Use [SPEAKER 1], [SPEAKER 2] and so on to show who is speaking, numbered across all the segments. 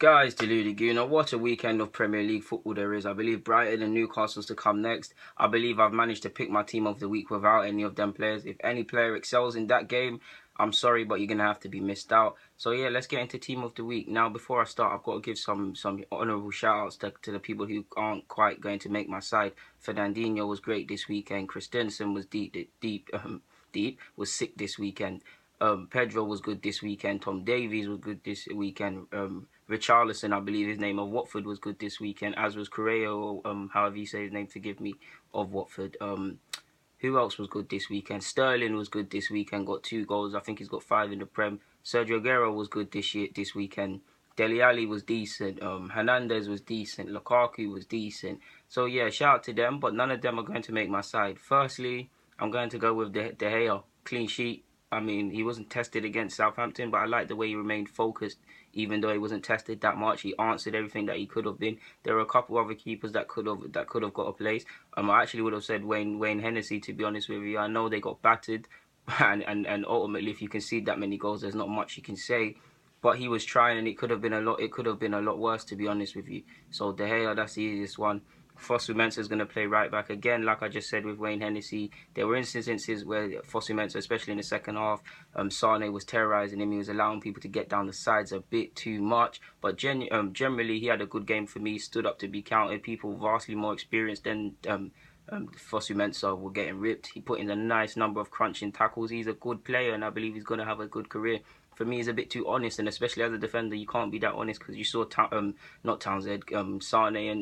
[SPEAKER 1] Guys, deluded Guna, what a weekend of Premier League football there is. I believe Brighton and Newcastle's to come next. I believe I've managed to pick my team of the week without any of them players. If any player excels in that game, I'm sorry, but you're going to have to be missed out. So yeah, let's get into team of the week. Now, before I start, I've got to give some honourable shout-outs to the people who aren't quite going to make my side. Fernandinho was great this weekend. Christensen was was sick this weekend. Pedro was good this weekend. Tom Davies was good this weekend. Richarlison, I believe his name, of Watford was good this weekend, as was Correa, or however you say his name, forgive me, of Watford. Who else was good this weekend? Sterling was good this weekend, got 2 goals. I think he's got 5 in the Prem. Sergio Aguero was good this weekend. Dele Alli was decent. Hernandez was decent. Lukaku was decent. So yeah, shout out to them, but none of them are going to make my side. Firstly, I'm going to go with De Gea. Clean sheet. I mean, he wasn't tested against Southampton, but I like the way he remained focused, even though he wasn't tested that much. He answered everything that he could have been. There were a couple other keepers that could have got a place. I actually would have said Wayne Hennessy, to be honest with you. I know they got battered, and ultimately, if you concede that many goals, there's not much you can say. But he was trying, and it could have been a lot worse, to be honest with you. So De Gea, that's the easiest one. Fosu-Mensah is going to play right back again, like I just said with Wayne Hennessy. There were instances where Fosu-Mensah, especially in the second half, Sane was terrorising him. He was allowing people to get down the sides a bit too much. But generally, he had a good game for me. Stood up to be counted. People vastly more experienced than Fosu-Mensah were getting ripped. He put in a nice number of crunching tackles. He's a good player, and I believe he's going to have a good career. For me, he's a bit too honest, and especially as a defender, you can't be that honest, because you saw Sane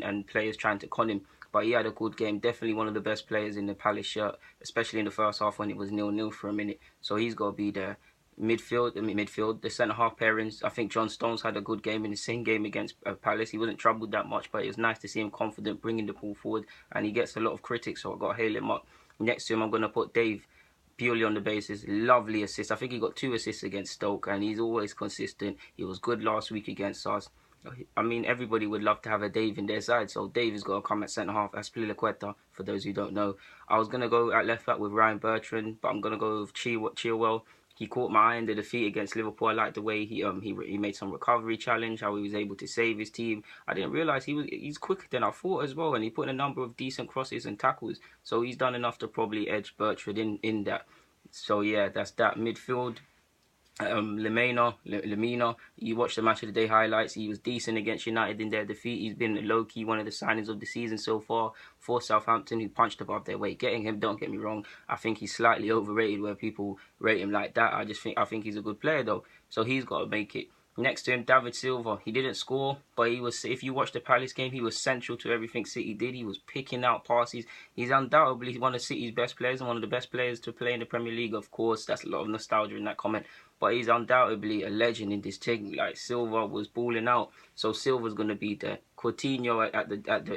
[SPEAKER 1] and players trying to con him. But he had a good game. Definitely one of the best players in the Palace shirt, especially in the first half when it was 0-0 for a minute. So he's got to be there. Midfield, the centre-half pairings. I think John Stones had a good game in the same game against Palace. He wasn't troubled that much, but it was nice to see him confident, bringing the ball forward, and he gets a lot of critics, so I've got to hail him up. Next to him, I'm going to put Dave, purely on the basis, lovely assist. I think he got 2 assists against Stoke, and he's always consistent. He was good last week against us. I mean, everybody would love to have a Dave in their side, so Dave has got to come at centre-half. Azpilicueta, for those who don't know. I was going to go at left-back with Ryan Bertrand, but I'm going to go with Chilwell. He caught my eye in the defeat against Liverpool. I like the way he made some recovery challenge, how he was able to save his team. I didn't realise he's quicker than I thought as well, and he put in a number of decent crosses and tackles. So he's done enough to probably edge Bertrand in that. So yeah, that's that. Midfield, Lemina, you watched the match of the day highlights. He was decent against United in their defeat. He's been low-key one of the signings of the season so far for Southampton, who punched above their weight. Getting him, don't get me wrong, I think he's slightly overrated where people rate him like that. I think he's a good player though, so he's got to make it. Next to him, David Silva. He didn't score, but he was. If you watch the Palace game, he was central to everything City did. He was picking out passes. He's undoubtedly one of City's best players and one of the best players to play in the Premier League. Of course, that's a lot of nostalgia in that comment, but he's undoubtedly a legend in this thing. Like, Silva was balling out, so Silva's going to be there. Coutinho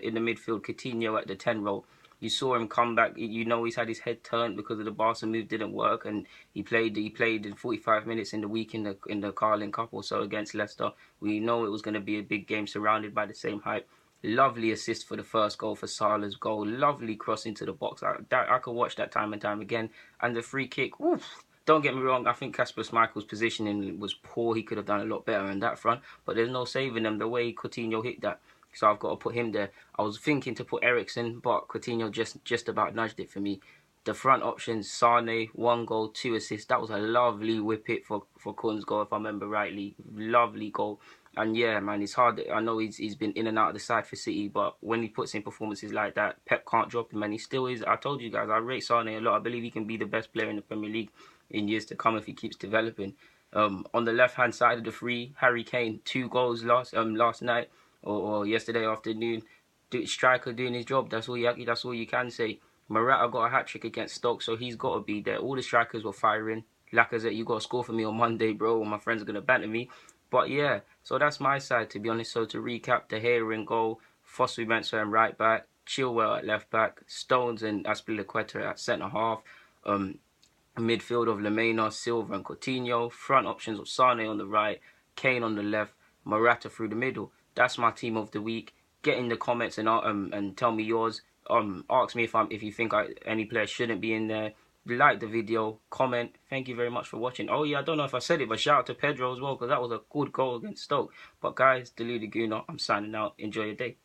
[SPEAKER 1] in the midfield. Coutinho at the 10 role. You saw him come back. You know he's had his head turned because of the Barca move didn't work, and he played in 45 minutes in the week in the Carling Cup or so against Leicester. We know it was going to be a big game surrounded by the same hype. Lovely assist for the first goal, for Salah's goal. Lovely cross into the box. I could watch that time and time again. And the free kick, oof. Don't get me wrong, I think Kasper Schmeichel's positioning was poor. He could have done a lot better on that front, but there's no saving him the way Coutinho hit that. So I've got to put him there. I was thinking to put Eriksen, but Coutinho just about nudged it for me. The front options, Sane, 1 goal, 2 assists. That was a lovely whip hit for Kun's goal, if I remember rightly. Lovely goal. And yeah, man, it's hard. I know he's been in and out of the side for City, but when he puts in performances like that, Pep can't drop him, and he still is. I told you guys, I rate Sane a lot. I believe he can be the best player in the Premier League in years to come if he keeps developing. On the left-hand side of the three, Harry Kane, 2 goals last night. Or yesterday afternoon, striker doing his job. That's all you can say. Morata got a hat-trick against Stoke, so he's got to be there. All the strikers were firing. Lacazette, you got to score for me on Monday, bro, or my friends are going to banter me. But yeah, so that's my side, to be honest. So to recap, De Gea in goal, Fosu-Mensah in right back, Chilwell at left back, Stones and Azpilicueta at centre-half, midfield of Lemina, Silva and Coutinho, front options of Sane on the right, Kane on the left, Morata through the middle. That's my team of the week. Get in the comments and tell me yours. Ask me if you think any player shouldn't be in there. like the video, comment. Thank you very much for watching. Oh yeah, I don't know if I said it, but shout out to Pedro as well, because that was a good goal against Stoke. But guys, Deluded Gooner, I'm signing out. Enjoy your day.